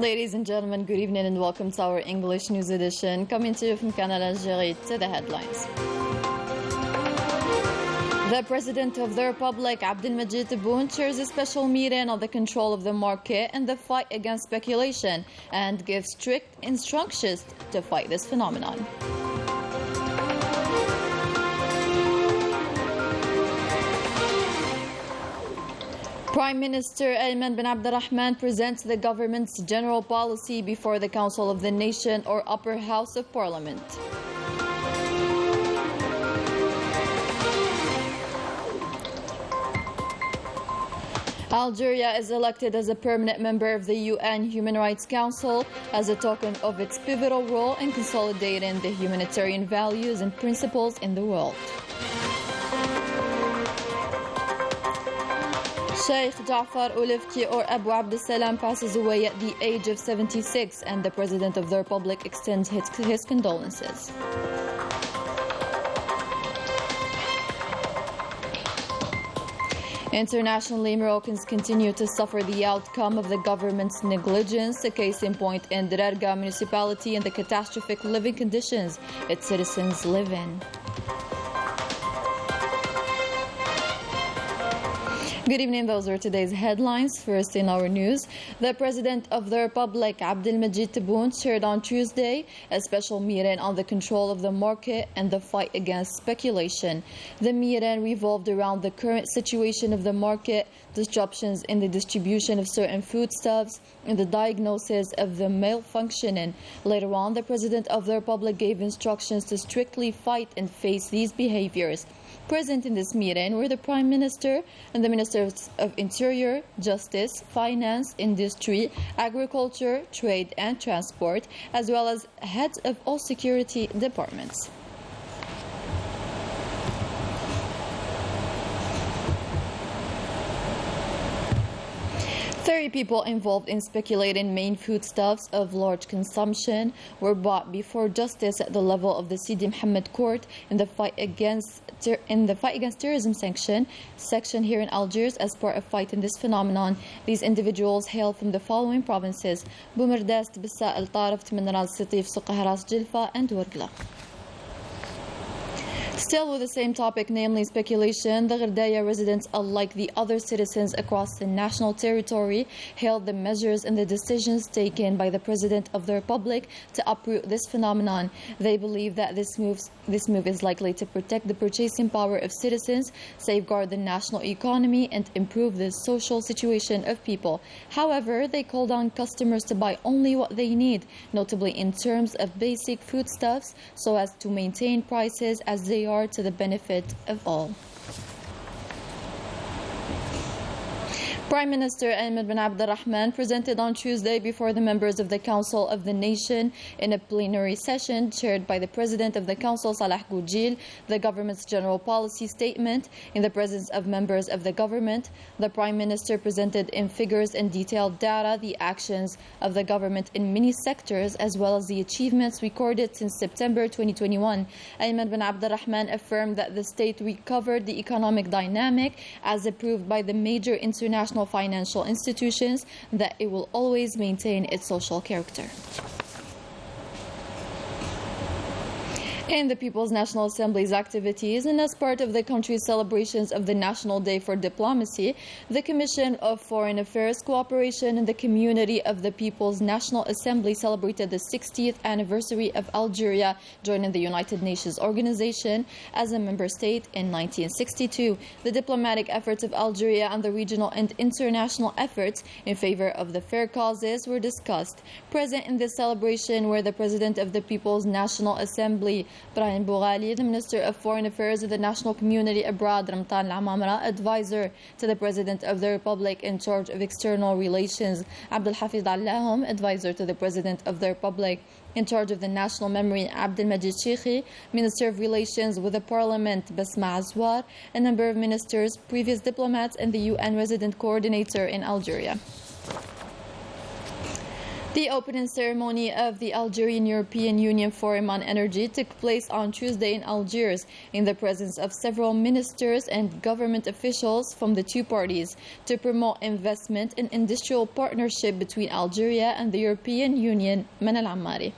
Ladies and gentlemen, good evening and welcome to our English News Edition. Coming to you from Canal, Algérie, to the headlines. The President of the Republic, Abdelmajid Tebboune, chairs a special meeting on the control of the market and the fight against speculation and gives strict instructions to fight this phenomenon. Prime Minister Ayman bin Abdurrahman presents the government's general policy before the Council of the Nation or Upper House of Parliament. Algeria is elected as a permanent member of the UN Human Rights Council as a token of its pivotal role in consolidating the humanitarian values and principles in the world. Sheikh Jafar Olivki or Abu Abdel Salam passes away at the age of 76 and the President of the Republic extends his condolences. Internationally, Moroccans continue to suffer the outcome of the government's negligence, a case in point in Drarga municipality and the catastrophic living conditions its citizens live in. Good evening, those are today's headlines. First in our news, the President of the Republic, Abdelmajid Tebboune, chaired on Tuesday a special meeting on the control of the market and the fight against speculation. The meeting revolved around the current situation of the market, disruptions in the distribution of certain foodstuffs, and the diagnosis of the malfunctioning. Later on, the President of the Republic gave instructions to strictly fight and face these behaviors. Present in this meeting were the Prime Minister and the Ministers of Interior, Justice, Finance, Industry, Agriculture, Trade and Transport, as well as heads of all security departments. People involved in speculating main foodstuffs of large consumption were brought before justice at the level of the Sidi Mohammed Court in the fight against terrorism section here in Algiers as part of fighting this phenomenon. These individuals hail from the following provinces: Boumerdast, Bissa, El Tarif, Tmenral, Sitif, Suqahras, Jilfa and Wargla. Still with the same topic, namely speculation, the Gherdaya residents, unlike the other citizens across the national territory, hailed the measures and the decisions taken by the President of the Republic to uproot this phenomenon. They believe that this move is likely to protect the purchasing power of citizens, safeguard the national economy, and improve the social situation of people. However, they called on customers to buy only what they need, notably in terms of basic foodstuffs, so as to maintain prices as they are to the benefit of all. Prime Minister Ayman bin Abdurrahman presented on Tuesday before the members of the Council of the Nation in a plenary session chaired by the President of the Council, Salah Goujil, the government's general policy statement. In the presence of members of the government, the Prime Minister presented in figures and detailed data the actions of the government in many sectors as well as the achievements recorded since September 2021. Ayman bin Abdurrahman affirmed that the state recovered the economic dynamic as approved by the major international financial institutions, that it will always maintain its social character. In the People's National Assembly's activities and as part of the country's celebrations of the National Day for Diplomacy, the Commission of Foreign Affairs Cooperation and the Community of the People's National Assembly celebrated the 60th anniversary of Algeria joining the United Nations Organization as a member state in 1962. The diplomatic efforts of Algeria and the regional and international efforts in favor of the fair causes were discussed. Present in this celebration were the President of the People's National Assembly, Brahim Boughali, the Minister of Foreign Affairs of the National Community Abroad, Ramtan Al-Amamra, advisor to the President of the Republic in charge of external relations, Abdel Hafiz Allahom, advisor to the President of the Republic in charge of the national memory, Abdelmajid Sheikhi, Minister of Relations with the Parliament, Basma Azwar, a number of ministers, previous diplomats, and the UN resident coordinator in Algeria. The opening ceremony of the Algerian European Union Forum on Energy took place on Tuesday in Algiers in the presence of several ministers and government officials from the two parties to promote investment and industrial partnership between Algeria and the European Union. Man al-Ammari.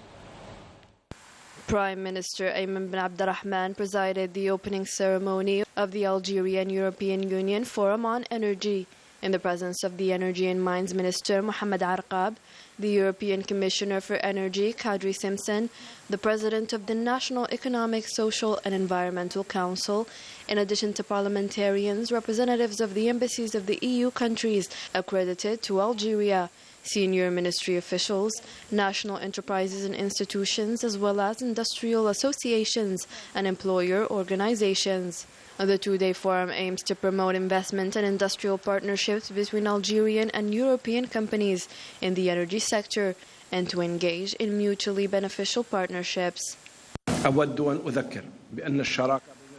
Prime Minister Ayman bin Abdurrahman presided the opening ceremony of the Algerian European Union Forum on Energy in the presence of the Energy and Mines Minister Mohamed Arqab, the European Commissioner for Energy Kadri Simpson, the President of the National Economic, Social and Environmental Council, in addition to parliamentarians, representatives of the embassies of the EU countries accredited to Algeria, senior ministry officials, national enterprises and institutions, as well as industrial associations and employer organizations. The two-day forum aims to promote investment and industrial partnerships between Algerian and European companies in the energy sector and to engage in mutually beneficial partnerships.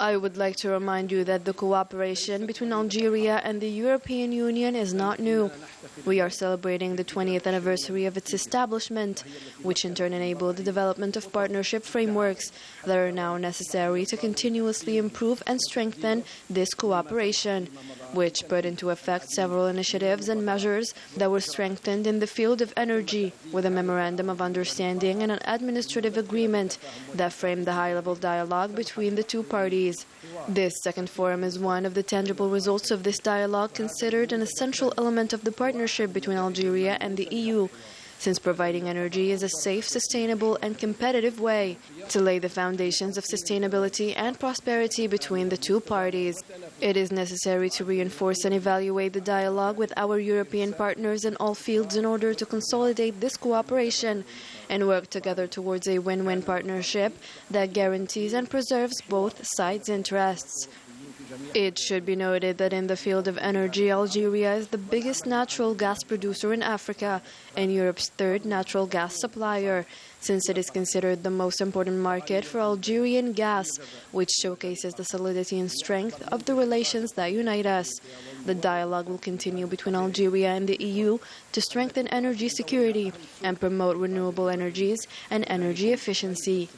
I would like to remind you that the cooperation between Algeria and the European Union is not new. We are celebrating the 20th anniversary of its establishment, which in turn enabled the development of partnership frameworks that are now necessary to continuously improve and strengthen this cooperation, which put into effect several initiatives and measures that were strengthened in the field of energy with a memorandum of understanding and an administrative agreement that framed the high-level dialogue between the two parties. This second forum is one of the tangible results of this dialogue, considered an essential element of the partnership between Algeria and the EU, since providing energy is a safe, sustainable and competitive way to lay the foundations of sustainability and prosperity between the two parties. It is necessary to reinforce and evaluate the dialogue with our European partners in all fields in order to consolidate this cooperation and work together towards a win-win partnership that guarantees and preserves both sides' interests. It should be noted that in the field of energy, Algeria is the biggest natural gas producer in Africa and Europe's third natural gas supplier, since it is considered the most important market for Algerian gas, which showcases the solidity and strength of the relations that unite us. The dialogue will continue between Algeria and the EU to strengthen energy security and promote renewable energies and energy efficiency.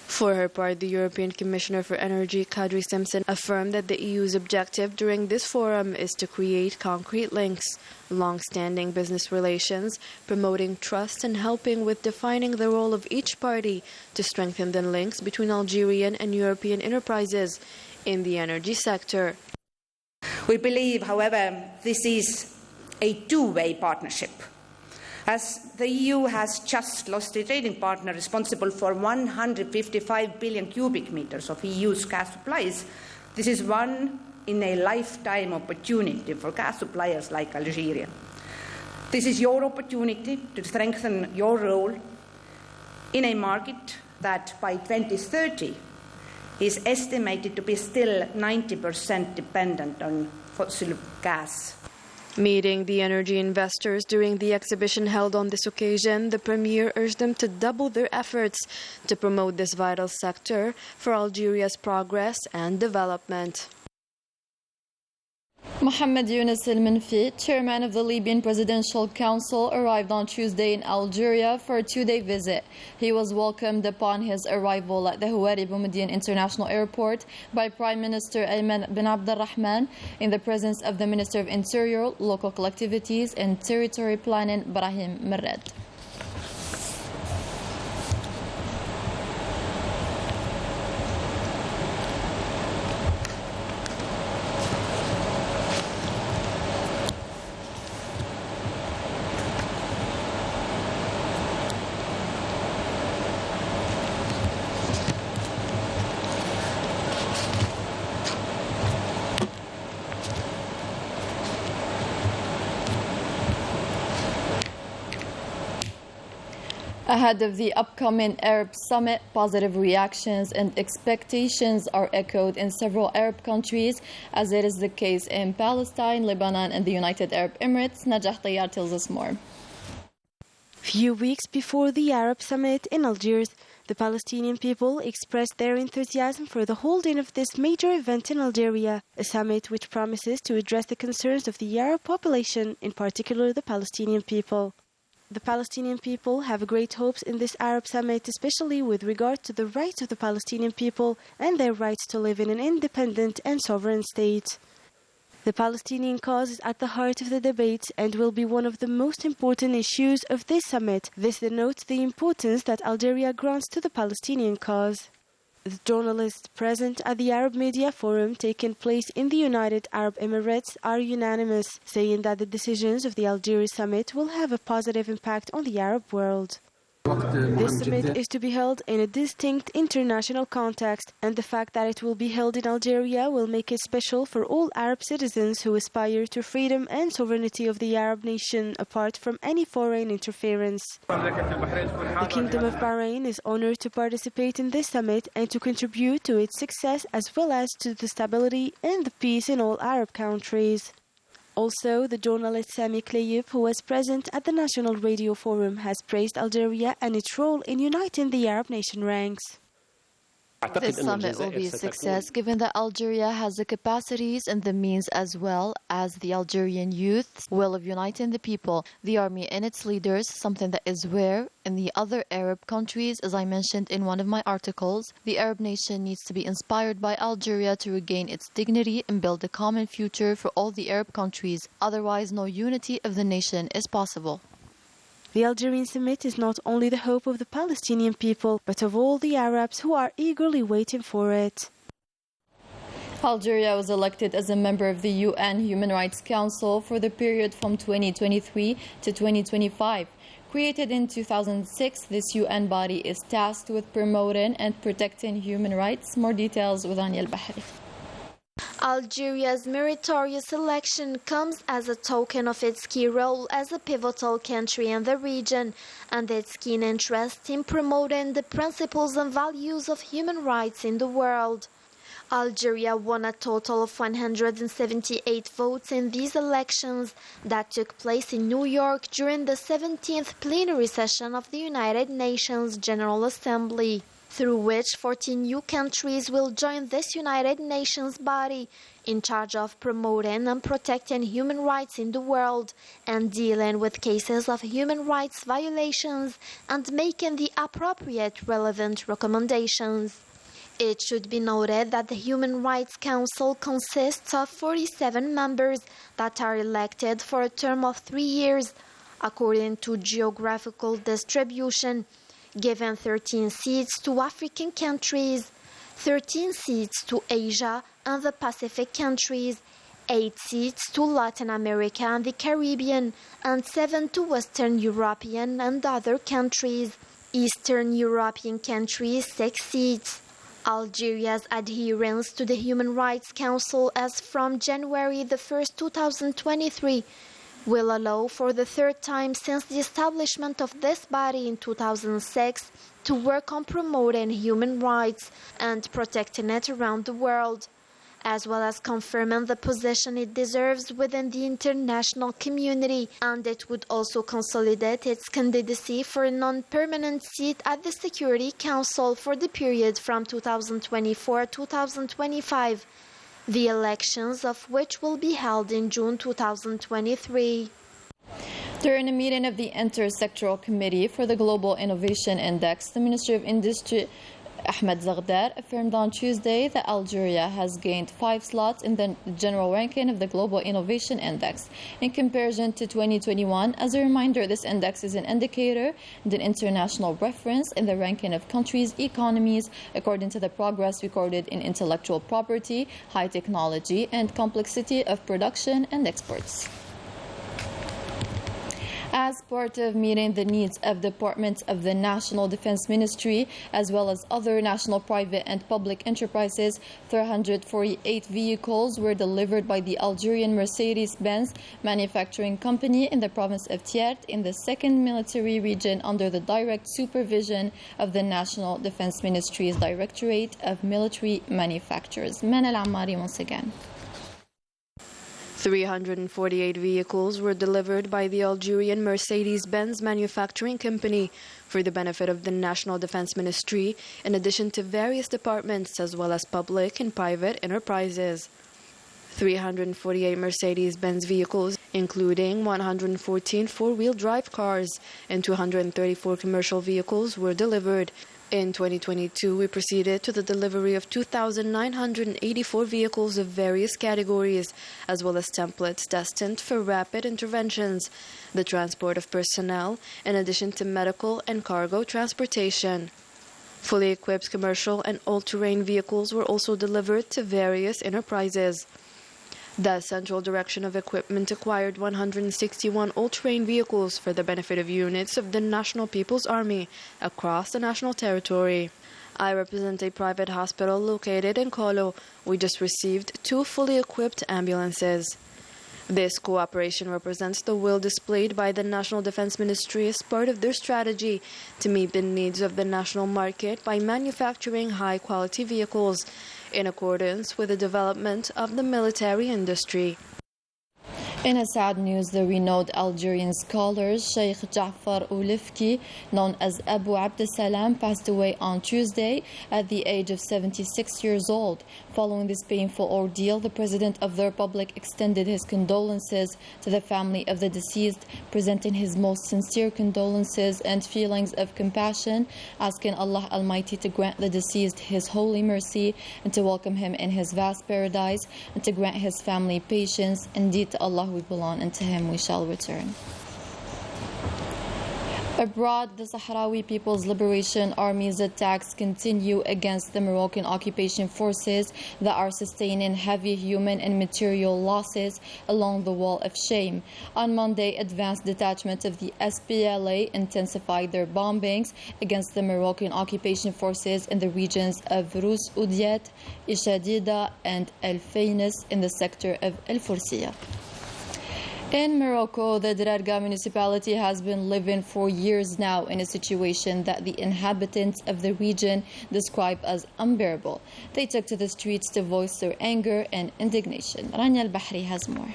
For her part, the European Commissioner for Energy, Kadri Simpson, affirmed that the EU's objective during this forum is to create concrete links, long-standing business relations, promoting trust and helping with defining the role of each party to strengthen the links between Algerian and European enterprises in the energy sector. We believe, however, this is a two-way partnership, as the EU has just lost a trading partner responsible for 155 billion cubic meters of EU's gas supplies. This is one in a lifetime opportunity for gas suppliers like Algeria. This is your opportunity to strengthen your role in a market that by 2030 is estimated to be still 90% dependent on fossil gas. Meeting the energy investors during the exhibition held on this occasion, the Premier urged them to double their efforts to promote this vital sector for Algeria's progress and development. Mohamed Yunus al-Menfi, chairman of the Libyan Presidential Council, arrived on Tuesday in Algeria for a two-day visit. He was welcomed upon his arrival at the Houari Boumediene International Airport by Prime Minister Ayman bin Abdurrahman in the presence of the Minister of Interior, Local Collectivities and Territory Planning, Brahim Merred. Ahead of the upcoming Arab Summit, positive reactions and expectations are echoed in several Arab countries, as it is the case in Palestine, Lebanon, and the United Arab Emirates. Najah Tayyar tells us more. Few weeks before the Arab Summit in Algiers, the Palestinian people expressed their enthusiasm for the holding of this major event in Algeria, a summit which promises to address the concerns of the Arab population, in particular the Palestinian people. The Palestinian people have great hopes in this Arab summit, especially with regard to the rights of the Palestinian people and their rights to live in an independent and sovereign state. The Palestinian cause is at the heart of the debates and will be one of the most important issues of this summit. This denotes the importance that Algeria grants to the Palestinian cause. The journalists present at the Arab Media Forum taking place in the United Arab Emirates are unanimous, saying that the decisions of the Algeria summit will have a positive impact on the Arab world. This summit is to be held in a distinct international context, and the fact that it will be held in Algeria will make it special for all Arab citizens who aspire to freedom and sovereignty of the Arab nation apart from any foreign interference. The Kingdom of Bahrain is honored to participate in this summit and to contribute to its success as well as to the stability and the peace in all Arab countries. Also, the journalist Sami Kleyib, who was present at the National Radio Forum, has praised Algeria and its role in uniting the Arab nation ranks. This summit will be a success given that Algeria has the capacities and the means, as well as the Algerian youth's will of uniting the people, the army and its leaders, something that is rare in the other Arab countries. As I mentioned in one of my articles, the Arab nation needs to be inspired by Algeria to regain its dignity and build a common future for all the Arab countries. Otherwise, no unity of the nation is possible. The Algerian summit is not only the hope of the Palestinian people, but of all the Arabs who are eagerly waiting for it. Algeria was elected as a member of the UN Human Rights Council for the period from 2023 to 2025. Created in 2006, this UN body is tasked with promoting and protecting human rights. More details with Anya Al-Bahri. Algeria's meritorious election comes as a token of its key role as a pivotal country in the region and its keen interest in promoting the principles and values of human rights in the world. Algeria won a total of 178 votes in these elections that took place in New York during the 17th plenary session of the United Nations General Assembly, through which 14 new countries will join this United Nations body in charge of promoting and protecting human rights in the world and dealing with cases of human rights violations and making the appropriate relevant recommendations. It should be noted that the Human Rights Council consists of 47 members that are elected for a term of 3 years, according to geographical distribution, giving 13 seats to African countries, 13 seats to Asia and the Pacific countries, 8 seats to Latin America and the Caribbean, and 7 to Western European and other countries. Eastern European countries 6 seats. Algeria's adherence to the Human Rights Council as from January 1st, 2023 will allow for the third time since the establishment of this body in 2006 to work on promoting human rights and protecting it around the world, as well as confirming the position it deserves within the international community, and it would also consolidate its candidacy for a non-permanent seat at the Security Council for the period from 2024-2025. The elections of which will be held in June 2023. During a meeting of the Intersectoral Committee for the Global Innovation Index, the Minister of Industry, Ahmed Zaghdar, affirmed on Tuesday that Algeria has gained 5 slots in the general ranking of the Global Innovation Index in comparison to 2021. As a reminder, this index is an indicator and an international reference in the ranking of countries' economies according to the progress recorded in intellectual property, high technology, and complexity of production and exports. As part of meeting the needs of departments of the National Defense Ministry, as well as other national private and public enterprises, 348 vehicles were delivered by the Algerian Mercedes-Benz manufacturing company in the province of Thiers in the 2nd military region under the direct supervision of the National Defense Ministry's Directorate of Military Manufacturers. Manal Ammari once again. 348 vehicles were delivered by the Algerian Mercedes-Benz manufacturing company for the benefit of the National Defense Ministry, in addition to various departments as well as public and private enterprises. 348 Mercedes-Benz vehicles including 114 four-wheel drive cars and 234 commercial vehicles were delivered. In 2022, we proceeded to the delivery of 2,984 vehicles of various categories, as well as templates destined for rapid interventions, the transport of personnel, in addition to medical and cargo transportation. Fully equipped commercial and all-terrain vehicles were also delivered to various enterprises. The Central Direction of Equipment acquired 161 all-terrain vehicles for the benefit of units of the National People's Army across the national territory. I represent a private hospital located in Kolo. We just received 2 fully equipped ambulances. This cooperation represents the will displayed by the National Defense Ministry as part of their strategy to meet the needs of the national market by manufacturing high-quality vehicles in accordance with the development of the military industry. In a sad news, the renowned Algerian scholar Sheikh Ja'far Oulifki, known as Abu Abd Salam, passed away on Tuesday at the age of 76 years old. Following this painful ordeal, the President of the Republic extended his condolences to the family of the deceased, presenting his most sincere condolences and feelings of compassion, asking Allah Almighty to grant the deceased His holy mercy and to welcome him in His vast paradise, and to grant his family patience. Indeed, to Allah we belong, and to Him we shall return. Abroad, the Sahrawi People's Liberation Army's attacks continue against the Moroccan occupation forces that are sustaining heavy human and material losses along the Wall of Shame. On Monday, advanced detachments of the SPLA intensified their bombings against the Moroccan occupation forces in the regions of Rous Oudiat, Ishadida, and El Faynis in the sector of El Foursiya. In Morocco, the Drarga municipality has been living for years now in a situation that the inhabitants of the region describe as unbearable. They took to the streets to voice their anger and indignation. Rania Al-Bahri has more.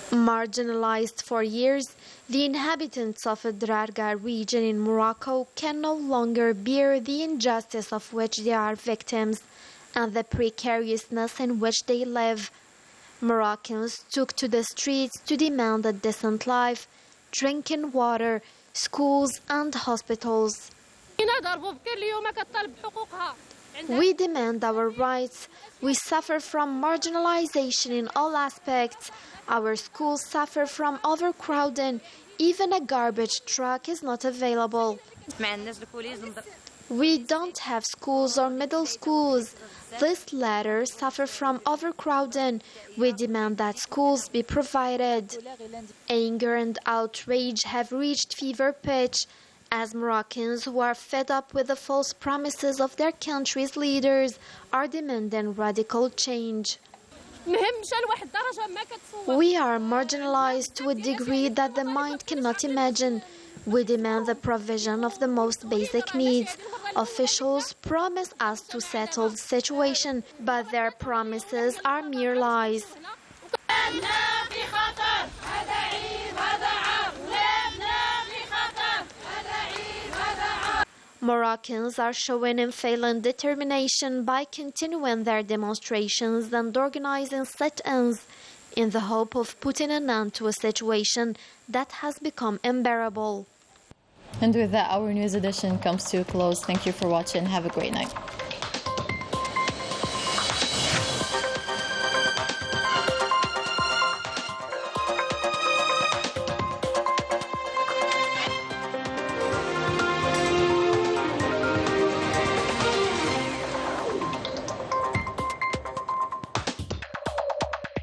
Marginalized for years, the inhabitants of the Drarga region in Morocco can no longer bear the injustice of which they are victims and the precariousness in which they live. Moroccans took to the streets to demand a decent life, drinking water, schools and hospitals. We demand our rights. We suffer from marginalization in all aspects. Our schools suffer from overcrowding. Even a garbage truck is not available. We don't have schools or middle schools. These latter suffer from overcrowding. We demand that schools be provided. Anger and outrage have reached fever pitch as Moroccans who are fed up with the false promises of their country's leaders are demanding radical change. We are marginalized to a degree that the mind cannot imagine. We demand the provision of the most basic needs. Officials promise us to settle the situation, but their promises are mere lies. Moroccans are showing unfailing determination by continuing their demonstrations and organizing sit-ins in the hope of putting an end to a situation that has become unbearable. And with that, our news edition comes to a close. Thank you for watching. Have a great night.